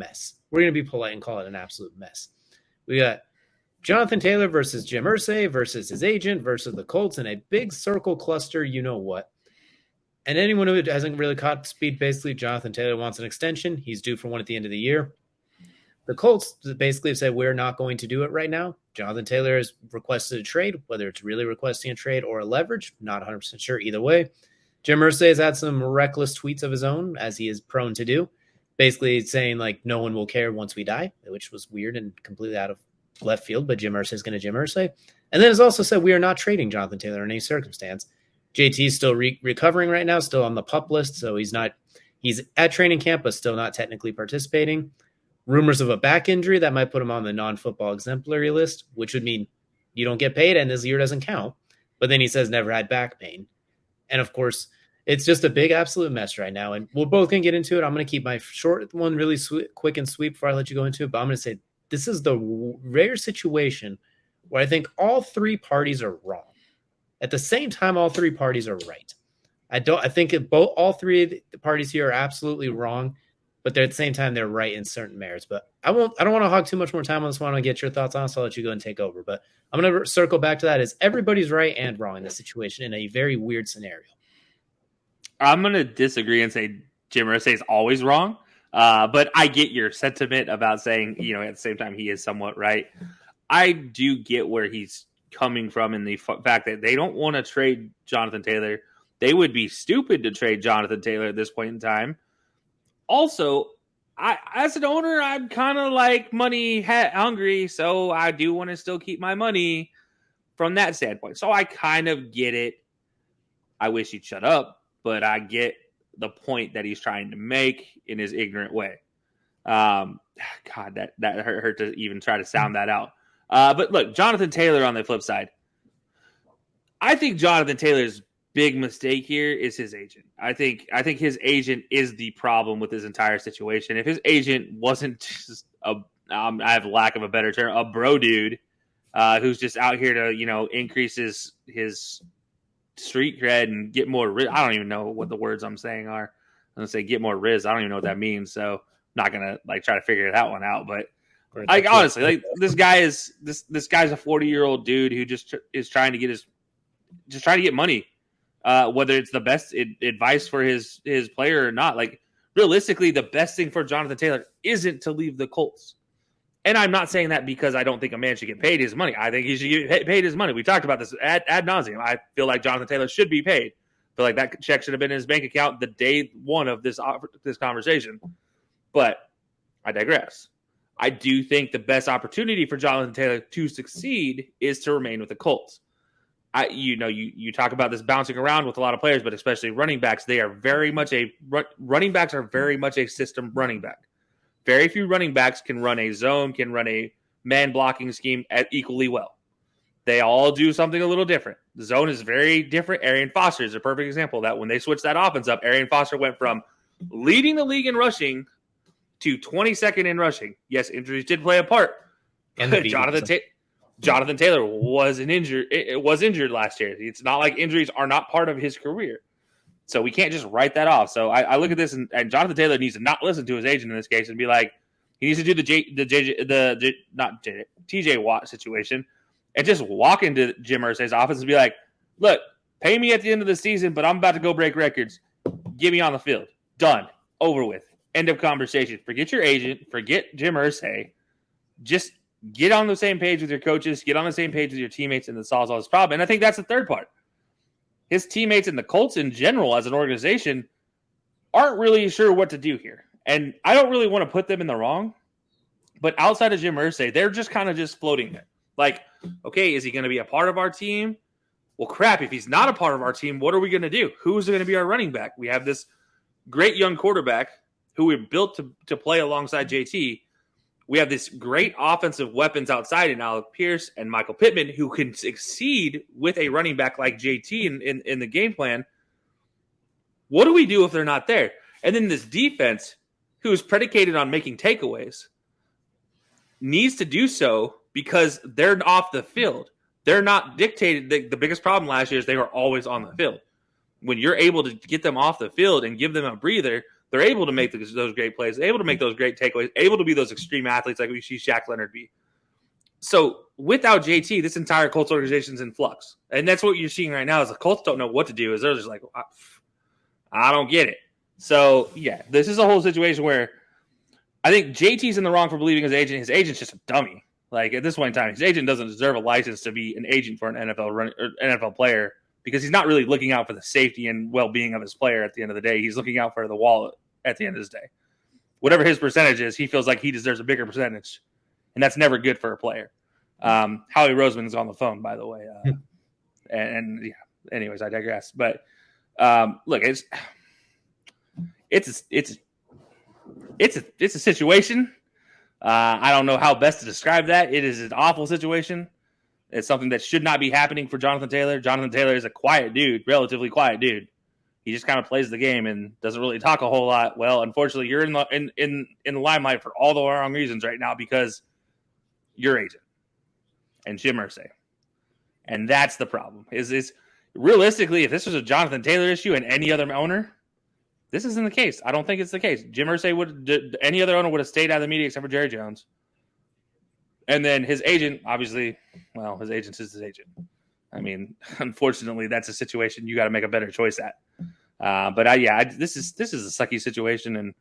mess. We're going to be polite and call it an absolute mess. We got Jonathan Taylor versus Jim Irsay versus his agent versus the Colts in a big circle cluster, you know what. And anyone who hasn't really caught speed, basically, Jonathan Taylor wants an extension. He's due for one at the end of the year. The Colts basically have said, we're not going to do it right now. Jonathan Taylor has requested a trade, whether it's really requesting a trade or a leverage. Not 100% sure either way. Jim Irsay has had some reckless tweets of his own, as he is prone to do. Basically saying, like, no one will care once we die, which was weird and completely out of left field, but Jim Irsay is going to Jim Irsay. And then has also said, we are not trading Jonathan Taylor in any circumstance. JT is still recovering right now, still on the PUP list, so he's at training camp, but still not technically participating. Rumors of a back injury that might put him on the non-football exemplary list, which would mean you don't get paid and this year doesn't count. But then he says never had back pain. And of course, it's just a big absolute mess right now. And we're both going to get into it. I'm going to keep my short one really quick and sweet before I let you go into it. But I'm going to say this is the rare situation where I think all three parties are wrong. At the same time, all three parties are right. I think all three of the parties here are absolutely wrong, but at the same time, they're right in certain merits. But I don't want to hog too much more time on this one. I want to get your thoughts on it, so I'll let you go and take over. But I'm going to circle back to that as everybody's right and wrong in this situation in a very weird scenario. I'm going to disagree and say Jim Irsay is always wrong. But I get your sentiment about saying, at the same time, he is somewhat right. I do get where he's coming from in the fact that they don't want to trade Jonathan Taylor. They would be stupid to trade Jonathan Taylor at this point in time. Also, as an owner, I'm kind of like money hungry, so I do want to still keep my money from that standpoint. So I kind of get it. I wish he'd shut up, but I get the point that he's trying to make in his ignorant way. God, that hurt to even try to sound that out. But look, Jonathan Taylor on the flip side. I think Jonathan Taylor's big mistake here is his agent. I think his agent is the problem with this entire situation. If his agent wasn't just I have lack of a better term, a bro dude who's just out here to, increase his street cred and get more riz. I don't even know what the words I'm saying are. I'm going to say get more riz. I don't even know what that means. So I'm not going to try to figure that one out. But honestly, this guy's a 40-year-old dude who just is trying to get money. Whether it's the best advice for his player or not. Realistically, the best thing for Jonathan Taylor isn't to leave the Colts. And I'm not saying that because I don't think a man should get paid his money. I think he should get paid his money. We talked about this ad nauseum. I feel like Jonathan Taylor should be paid. I feel like that check should have been in his bank account the day one of this conversation. But I digress. I do think the best opportunity for Jonathan Taylor to succeed is to remain with the Colts. You talk about this bouncing around with a lot of players, but especially running backs. Running backs are very much a system running back. Very few running backs can run a zone, can run a man blocking scheme equally well. They all do something a little different. The zone is very different. Arian Foster is a perfect example of that. When they switched that offense up, Arian Foster went from leading the league in rushing to 22nd in rushing. Yes, injuries did play a part. And Jonathan Taylor was injured last year. It's not like injuries are not part of his career. So we can't just write that off. So I look at this, and Jonathan Taylor needs to not listen to his agent in this case and be like, he needs to do the TJ Watt situation and just walk into Jim Irsay's office and be like, look, pay me at the end of the season, but I'm about to go break records. Get me on the field. Done. Over with. End of conversation. Forget your agent. Forget Jim Irsay. Just get on the same page with your coaches. Get on the same page with your teammates, and it solves all this problem. And I think that's the third part. His teammates and the Colts in general as an organization aren't really sure what to do here. And I don't really want to put them in the wrong. But outside of Jim Irsay, they're just kind of just floating there. Like, okay, is he going to be a part of our team? Well, crap, if he's not a part of our team, what are we going to do? Who's going to be our running back? We have this great young quarterback who we built to play alongside JT. We have this great offensive weapons outside in Alec Pierce and Michael Pittman who can succeed with a running back like JT in the game plan. What do we do if they're not there? And then this defense, who is predicated on making takeaways, needs to do so because they're off the field. They're not dictated. The biggest problem last year is they were always on the field. When you're able to get them off the field and give them a breather, They're able to make those great plays, able to make those great takeaways, able to be those extreme athletes like we see Shaq Leonard be. So without JT, this entire Colts organization is in flux. And that's what you're seeing right now is the Colts don't know what to do. Is they're just like, I don't get it. So, yeah, this is a whole situation where I think JT's in the wrong for believing his agent. His agent's just a dummy. Like, at this point in time, his agent doesn't deserve a license to be an agent for an NFL player because he's not really looking out for the safety and well-being of his player at the end of the day. He's looking out for the wallet at the end of his day. Whatever his percentage is, he feels like he deserves a bigger percentage, and that's never good for a player. Howie Roseman's on the phone, by the way. And yeah, anyways, I digress. But look, it's a situation. I don't know how best to describe that. It is an awful situation. It's something that should not be happening for Jonathan Taylor. Jonathan Taylor is a quiet dude, relatively quiet dude. He just kind of plays the game and doesn't really talk a whole lot. Well, unfortunately, you're in the limelight for all the wrong reasons right now because your agent and Jim Irsay. And that's the problem. Is realistically, if this was a Jonathan Taylor issue and any other owner, this isn't the case. I don't think it's the case. Jim Irsay any other owner would have stayed out of the media except for Jerry Jones. And then his agent, obviously, well, his agent is his agent. I mean, unfortunately, that's a situation you got to make a better choice at. This is a sucky situation, and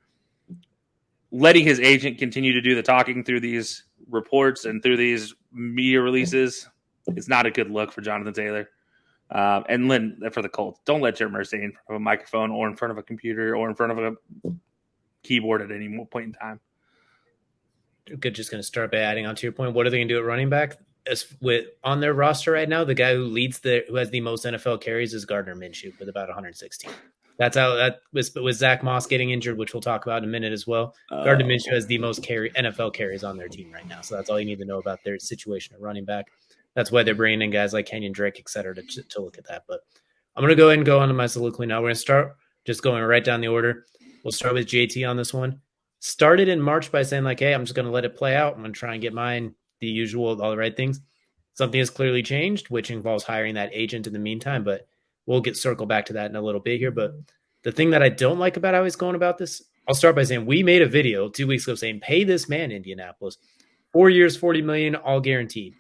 letting his agent continue to do the talking through these reports and through these media releases is not a good look for Jonathan Taylor. And Lynn, for the Colts, don't let Jim Irsay in front of a microphone or in front of a computer or in front of a keyboard at any point in time. Good. Just going to start by adding on to your point. What are they going to do at running back? On their roster right now, the guy who has the most NFL carries is Gardner Minshew with about 116. That's how that was with Zach Moss getting injured, which we'll talk about in a minute as well. Gardner Minshew has the most NFL carries on their team right now. So that's all you need to know about their situation at running back. That's why they're bringing in guys like Kenyon Drake, et cetera, to look at that. But I'm going to go ahead and go on to my soliloquy now. We're going to start just going right down the order. We'll start with JT on this one. Started in March by saying, like, hey, I'm just going to let it play out. I'm going to try and get mine, the usual, all the right things. Something has clearly changed, which involves hiring that agent in the meantime. But we'll circle back to that in a little bit here. But the thing that I don't like about how he's going about this, I'll start by saying we made a video 2 weeks ago saying, pay this man, Indianapolis. 4 years, $40 million, all guaranteed.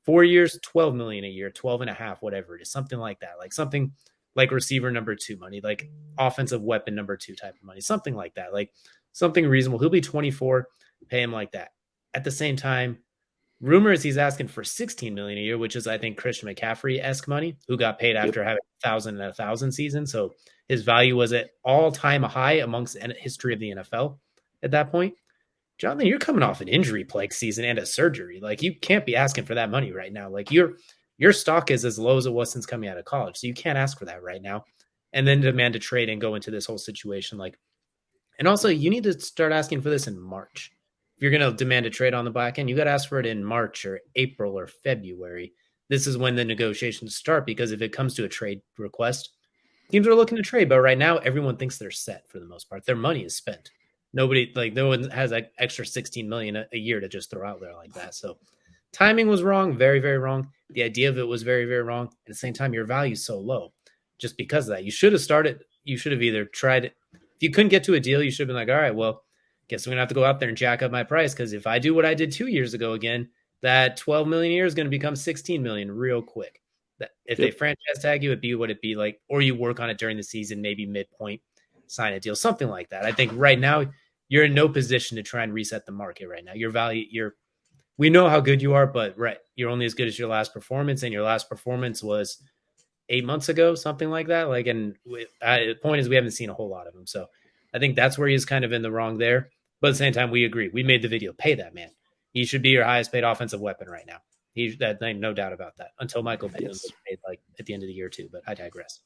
4 years, $12 million a year, 12 and a half, whatever it is, something like that. Like something like receiver number 2 money, like offensive weapon number 2 type of money, something like that. Like something reasonable. He'll be 24, pay him like that. At the same time, rumors he's asking for $16 million a year, which is, I think, Christian McCaffrey-esque money, who got paid after having 1,000 and 1,000 season. So his value was at all-time high amongst the history of the NFL at that point. Jonathan, you're coming off an injury-plagued season and a surgery. Like, you can't be asking for that money right now. Like, your stock is as low as it was since coming out of college, so you can't ask for that right now. And then demand a trade and go into this whole situation. Like, and also, you need to start asking for this in March. If you're going to demand a trade on the back end, you got to ask for it in March or April or February. This is when the negotiations start, because if it comes to a trade request, teams are looking to trade. But right now, everyone thinks they're set for the most part. Their money is spent. No one has like extra $16 million a year to just throw out there like that. So timing was wrong, very, very wrong. The idea of it was very, very wrong. At the same time, your value is so low just because of that. You should have started. You should have either tried it. If you couldn't get to a deal, you should have been like, all right, well, guess I'm going to have to go out there and jack up my price, because if I do what I did 2 years ago again, that $12 million a year is going to become $16 million real quick. That if they franchise tag you, it'd be what it'd be like, or you work on it during the season, maybe midpoint, sign a deal, something like that. I think right now you're in no position to try and reset the market right now. Your value, we know how good you are, but you're only as good as your last performance, and your last performance was 8 months ago, something like that. Like, and the point is, we haven't seen a whole lot of him. So I think that's where he's kind of in the wrong there. But at the same time, we agree. We made the video. Pay that man. He should be your highest paid offensive weapon right now. No doubt about that. Until Michael Pittman gets paid like at the end of the year too. But I digress.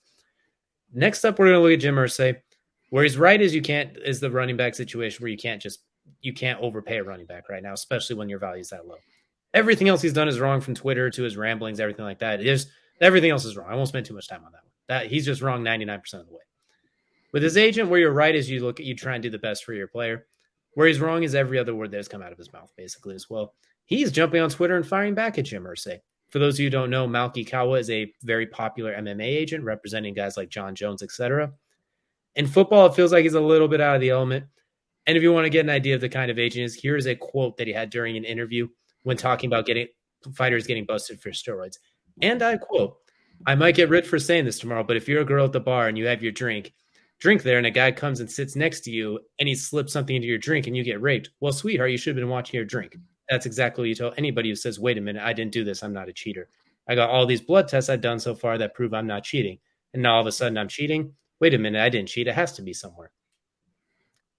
Next up, we're going to look at Jim Irsay. Where he's right is the running back situation where you can't overpay a running back right now, especially when your value is that low. Everything else he's done is wrong, from Twitter to his ramblings, everything like that. Everything else is wrong. I won't spend too much time on that one. That he's just wrong 99% of the way. With his agent, where you're right is you try and do the best for your player. Where he's wrong is every other word that has come out of his mouth, basically, as well. He's jumping on Twitter and firing back at Jim Irsay. For those of you who don't know, Malky Kawa is a very popular MMA agent representing guys like John Jones, etc. In football, it feels like he's a little bit out of the element. And if you want to get an idea of the kind of agent he is, here's a quote that he had during an interview when talking about fighters getting busted for steroids. And I quote, "I might get ripped for saying this tomorrow, but if you're a girl at the bar and you have your drink there and a guy comes and sits next to you and he slips something into your drink and you get raped, well, sweetheart, you should have been watching your drink." That's exactly what you tell anybody who says, "Wait a minute, I didn't do this. I'm not a cheater. I got all these blood tests I've done so far that prove I'm not cheating. And now all of a sudden I'm cheating. Wait a minute, I didn't cheat. It has to be somewhere."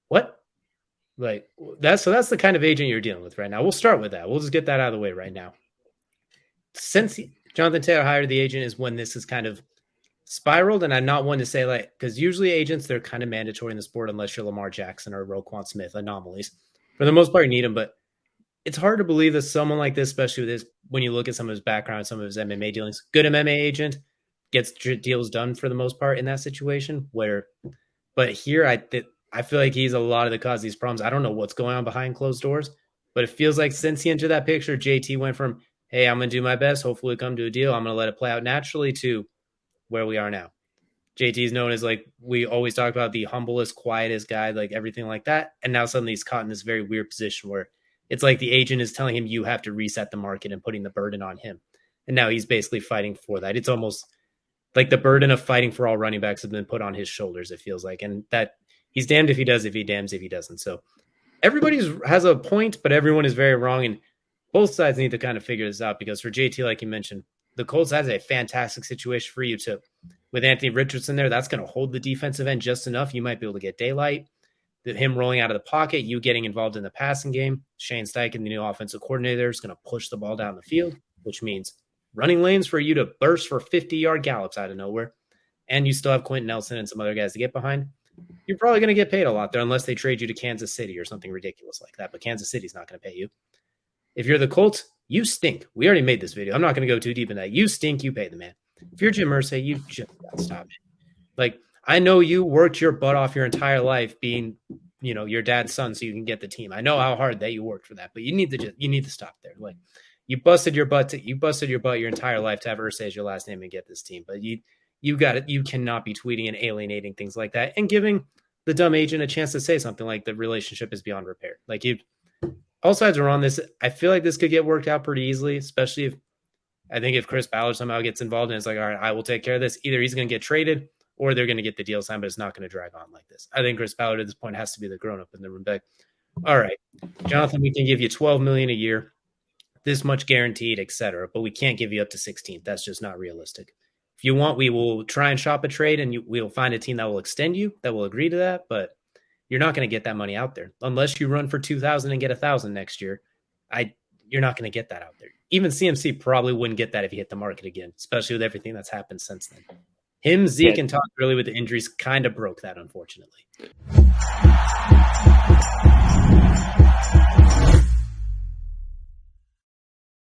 What? Like that's the kind of agent you're dealing with right now. We'll start with that. We'll just get that out of the way right now. Since Jonathan Taylor hired the agent is when this is kind of spiraled, and I'm not one to say like, because usually agents, they're kind of mandatory in the sport unless you're Lamar Jackson or Roquan Smith, anomalies. For the most part, you need them, but it's hard to believe that someone like this, especially with this, when you look at some of his background, some of his MMA dealings, good MMA agent gets deals done for the most part in that situation. But here I feel like he's a lot of the cause of these problems. I don't know what's going on behind closed doors, but it feels like since he entered that picture, JT went from, "Hey, I'm going to do my best, hopefully come to a deal, I'm going to let it play out naturally," to where we are now. JT is known as, like, we always talk about, the humblest, quietest guy, like everything like that. And now suddenly he's caught in this very weird position where it's like the agent is telling him you have to reset the market and putting the burden on him. And now he's basically fighting for that. It's almost like the burden of fighting for all running backs has been put on his shoulders, it feels like. And that he's damned if he does, if he damns if he doesn't. So everybody has a point, but everyone is very wrong. And both sides need to kind of figure this out, because for JT, like you mentioned, the Colts has a fantastic situation for you to, with Anthony Richardson there, that's going to hold the defensive end just enough. You might be able to get daylight. Him rolling out of the pocket, you getting involved in the passing game. Shane Steichen, the new offensive coordinator, is going to push the ball down the field, which means running lanes for you to burst for 50-yard gallops out of nowhere. And you still have Quentin Nelson and some other guys to get behind. You're probably going to get paid a lot there unless they trade you to Kansas City or something ridiculous like that. But Kansas City's not going to pay you. If you're the Colts, you stink. We already made this video. I'm not going to go too deep in that. You stink. You pay the man. If you're Jim Irsay, you just got to stop it. Like, I know you worked your butt off your entire life being, your dad's son so you can get the team. I know how hard that you worked for that, but you need to stop there. Like, you busted your butt your entire life to have Irsay as your last name and get this team. But you got it. You cannot be tweeting and alienating things like that and giving the dumb agent a chance to say something like the relationship is beyond repair. Like, all sides are on this. I feel like this could get worked out pretty easily, especially if Chris Ballard somehow gets involved and it's like, all right, I will take care of this. Either he's going to get traded or they're going to get the deal signed, but it's not going to drag on like this. I think Chris Ballard at this point has to be the grown-up in the room. But, all right, Jonathan, we can give you $12 million a year, this much guaranteed, etc., but we can't give you up to 16. That's just not realistic. If you want, we will try and shop a trade, and we'll find a team that will extend you, that will agree to that, but you're not going to get that money out there unless you run for 2,000 and get 1,000 next year. You're not going to get that out there. Even CMC probably wouldn't get that if he hit the market again, especially with everything that's happened since then. Zeke, and Todd Gurley with the injuries kind of broke that, unfortunately.